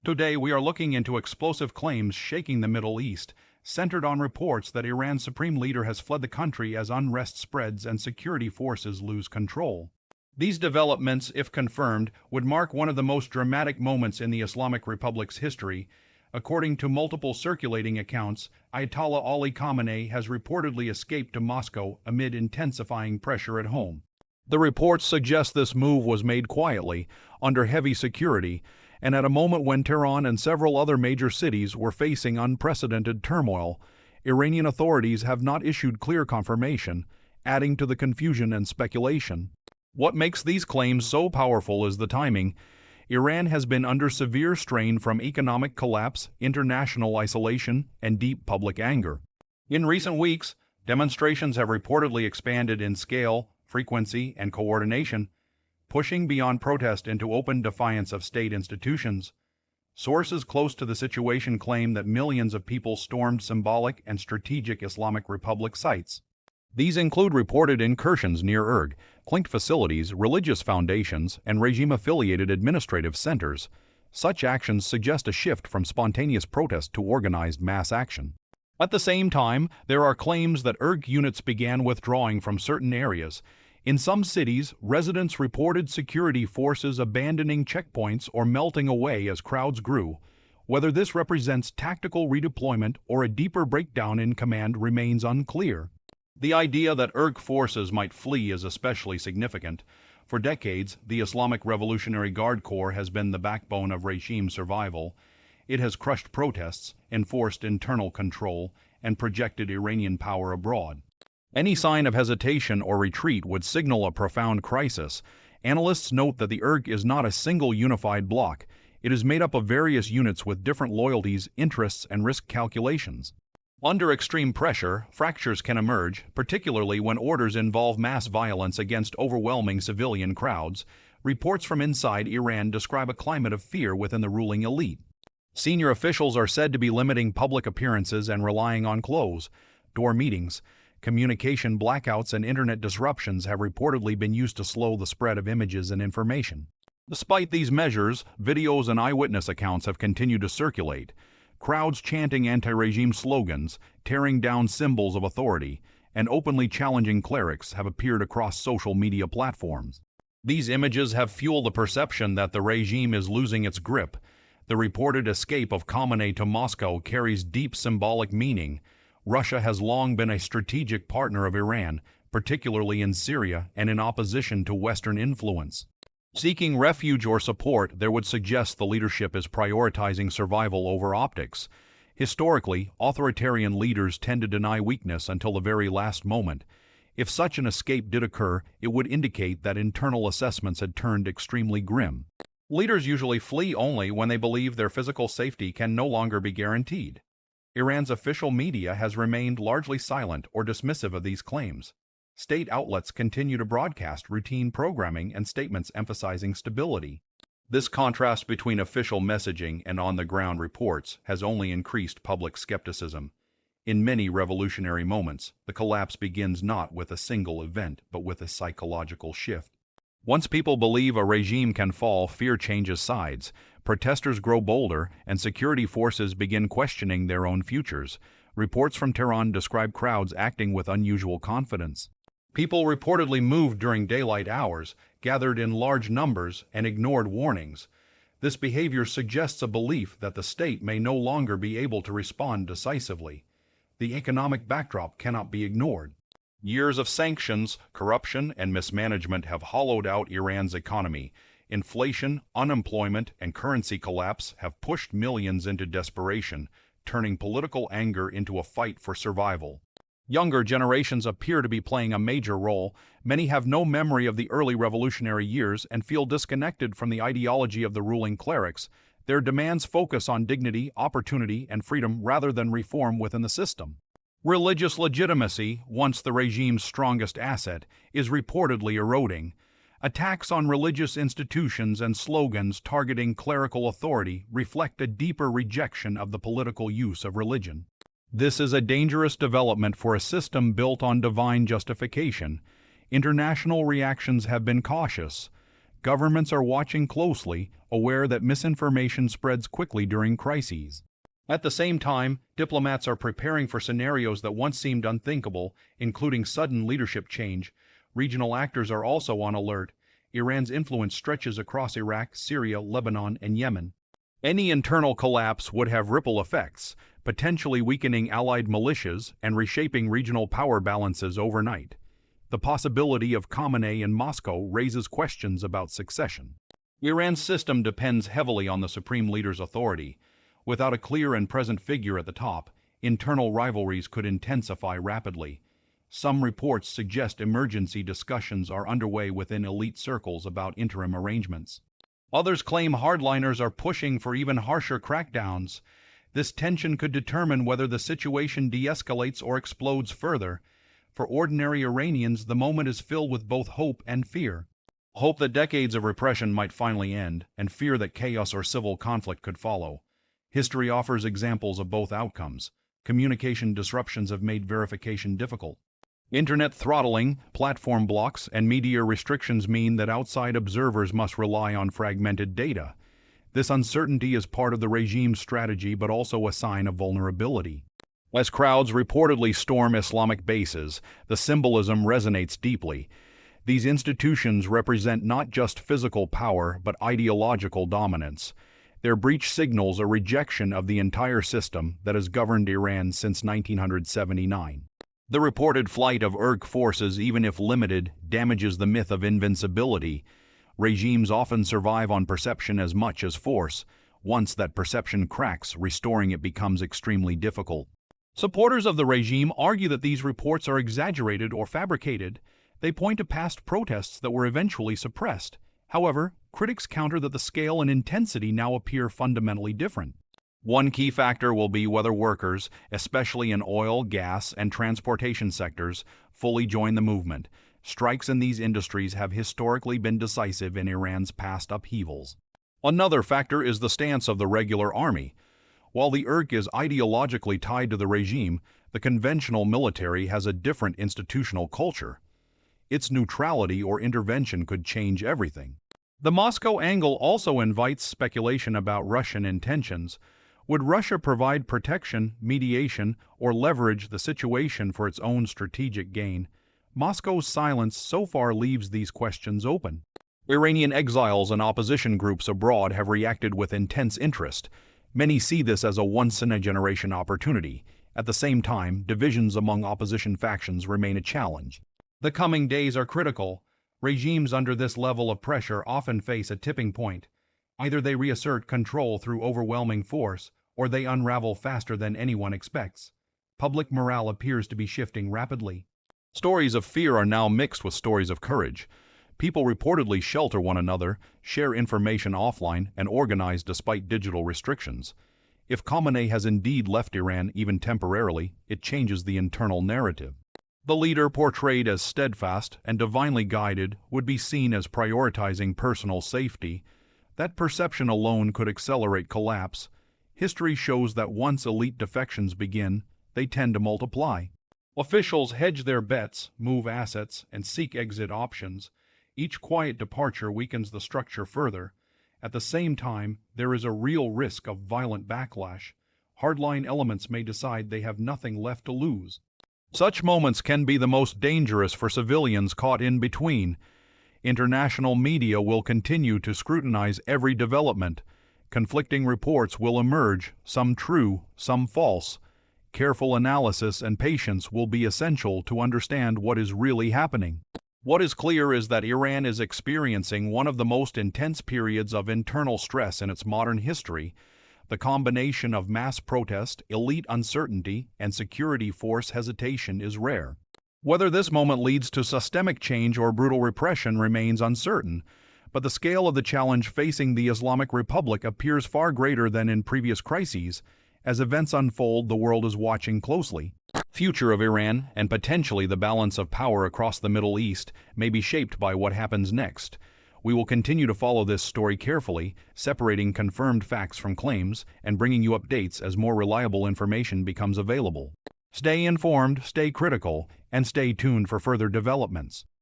Today, we are looking into explosive claims shaking the Middle East, centered on reports that Iran's supreme leader has fled the country as unrest spreads and security forces lose control. These developments, if confirmed, would mark one of the most dramatic moments in the Islamic Republic's history. According to multiple circulating accounts, Ayatollah Ali Khamenei has reportedly escaped to Moscow amid intensifying pressure at home. The reports suggest this move was made quietly, under heavy security, and at a moment when Tehran and several other major cities were facing unprecedented turmoil. Iranian authorities have not issued clear confirmation, adding to the confusion and speculation. What makes these claims so powerful is the timing. Iran has been under severe strain from economic collapse, international isolation, and deep public anger. In recent weeks, demonstrations have reportedly expanded in scale, frequency, and coordination, pushing beyond protest into open defiance of state institutions. Sources close to the situation claim that millions of people stormed symbolic and strategic Islamic Republic sites. These include reported incursions near clinked facilities, religious foundations, and regime-affiliated administrative centers. Such actions suggest a shift from spontaneous protest to organized mass action. At the same time, there are claims that units began withdrawing from certain areas. In some cities, residents reported security forces abandoning checkpoints or melting away as crowds grew. Whether this represents tactical redeployment or a deeper breakdown in command remains unclear. The idea that forces might flee is especially significant. For decades, the Islamic Revolutionary Guard Corps has been the backbone of regime survival. It has crushed protests, enforced internal control, and projected Iranian power abroad. Any sign of hesitation or retreat would signal a profound crisis. Analysts note that the is not a single unified bloc. It is made up of various units with different loyalties, interests, and risk calculations. Under extreme pressure, fractures can emerge, particularly when orders involve mass violence against overwhelming civilian crowds. Reports from inside Iran describe a climate of fear within the ruling elite. Senior officials are said to be limiting public appearances and relying on closed-door meetings. Communication blackouts and internet disruptions have reportedly been used to slow the spread of images and information. Despite these measures, videos and eyewitness accounts have continued to circulate. Crowds chanting anti-regime slogans, tearing down symbols of authority, and openly challenging clerics have appeared across social media platforms. These images have fueled the perception that the regime is losing its grip. The reported escape of Khamenei to Moscow carries deep symbolic meaning. Russia has long been a strategic partner of Iran, particularly in Syria and in opposition to Western influence. Seeking refuge or support, there would suggest the leadership is prioritizing survival over optics. Historically, authoritarian leaders tend to deny weakness until the very last moment. If such an escape did occur, it would indicate that internal assessments had turned extremely grim. Leaders usually flee only when they believe their physical safety can no longer be guaranteed. Iran's official media has remained largely silent or dismissive of these claims. State outlets continue to broadcast routine programming and statements emphasizing stability. This contrast between official messaging and on-the-ground reports has only increased public skepticism. In many revolutionary moments, the collapse begins not with a single event, but with a psychological shift. Once people believe a regime can fall, fear changes sides. Protesters grow bolder, and security forces begin questioning their own futures. Reports from Tehran describe crowds acting with unusual confidence. People reportedly moved during daylight hours, gathered in large numbers, and ignored warnings. This behavior suggests a belief that the state may no longer be able to respond decisively. The economic backdrop cannot be ignored. Years of sanctions, corruption, and mismanagement have hollowed out Iran's economy. Inflation, unemployment, and currency collapse have pushed millions into desperation, turning political anger into a fight for survival. Younger generations appear to be playing a major role. Many have no memory of the early revolutionary years and feel disconnected from the ideology of the ruling clerics. Their demands focus on dignity, opportunity, and freedom rather than reform within the system. Religious legitimacy, once the regime's strongest asset, is reportedly eroding. Attacks on religious institutions and slogans targeting clerical authority reflect a deeper rejection of the political use of religion. This is a dangerous development for a system built on divine justification. International reactions have been cautious. Governments are watching closely, aware that misinformation spreads quickly during crises. At the same time, diplomats are preparing for scenarios that once seemed unthinkable, including sudden leadership change. Regional actors are also on alert. Iran's influence stretches across Iraq, Syria, Lebanon, and Yemen. Any internal collapse would have ripple effects, potentially weakening allied militias and reshaping regional power balances overnight. The possibility of Khamenei in Moscow raises questions about succession. Iran's system depends heavily on the Supreme Leader's authority. Without a clear and present figure at the top, internal rivalries could intensify rapidly. Some reports suggest emergency discussions are underway within elite circles about interim arrangements. Others claim hardliners are pushing for even harsher crackdowns. This tension could determine whether the situation de-escalates or explodes further. For ordinary Iranians, the moment is filled with both hope and fear. Hope that decades of repression might finally end, and fear that chaos or civil conflict could follow. History offers examples of both outcomes. Communication disruptions have made verification difficult. Internet throttling, platform blocks, and media restrictions mean that outside observers must rely on fragmented data. This uncertainty is part of the regime's strategy but also a sign of vulnerability. As crowds reportedly storm Islamic bases, the symbolism resonates deeply. These institutions represent not just physical power but ideological dominance. Their breach signals a rejection of the entire system that has governed Iran since 1979. The reported flight of Irq forces, even if limited, damages the myth of invincibility. Regimes often survive on perception as much as force. Once that perception cracks, restoring it becomes extremely difficult. Supporters of the regime argue that these reports are exaggerated or fabricated. They point to past protests that were eventually suppressed. However, critics counter that the scale and intensity now appear fundamentally different. One key factor will be whether workers, especially in oil, gas, and transportation sectors, fully join the movement. Strikes in these industries have historically been decisive in Iran's past upheavals. Another factor is the stance of the regular army. While the Irq is ideologically tied to the regime, the conventional military has a different institutional culture. Its neutrality or intervention could change everything. The Moscow angle also invites speculation about Russian intentions. Would Russia provide protection, mediation, or leverage the situation for its own strategic gain? Moscow's silence so far leaves these questions open. Iranian exiles and opposition groups abroad have reacted with intense interest. Many see this as a once-in-a-generation opportunity. At the same time, divisions among opposition factions remain a challenge. The coming days are critical. Regimes under this level of pressure often face a tipping point. Either they reassert control through overwhelming force, or they unravel faster than anyone expects. Public morale appears to be shifting rapidly. Stories of fear are now mixed with stories of courage. People reportedly shelter one another, share information offline, and organize despite digital restrictions. If Khamenei has indeed left Iran even temporarily, it changes the internal narrative. The leader portrayed as steadfast and divinely guided would be seen as prioritizing personal safety. That perception alone could accelerate collapse. History shows that once elite defections begin, they tend to multiply. Officials hedge their bets, move assets, and seek exit options. Each quiet departure weakens the structure further. At the same time, there is a real risk of violent backlash. Hardline elements may decide they have nothing left to lose. Such moments can be the most dangerous for civilians caught in between. International media will continue to scrutinize every development. Conflicting reports will emerge, some true, some false. Careful analysis and patience will be essential to understand what is really happening. What is clear is that Iran is experiencing one of the most intense periods of internal stress in its modern history. The combination of mass protest, elite uncertainty, and security force hesitation is rare. Whether this moment leads to systemic change or brutal repression remains uncertain, but the scale of the challenge facing the Islamic Republic appears far greater than in previous crises. As events unfold, the world is watching closely. Future of Iran, and potentially the balance of power across the Middle East, may be shaped by what happens next. We will continue to follow this story carefully, separating confirmed facts from claims, and bringing you updates as more reliable information becomes available. Stay informed, stay critical, and stay tuned for further developments.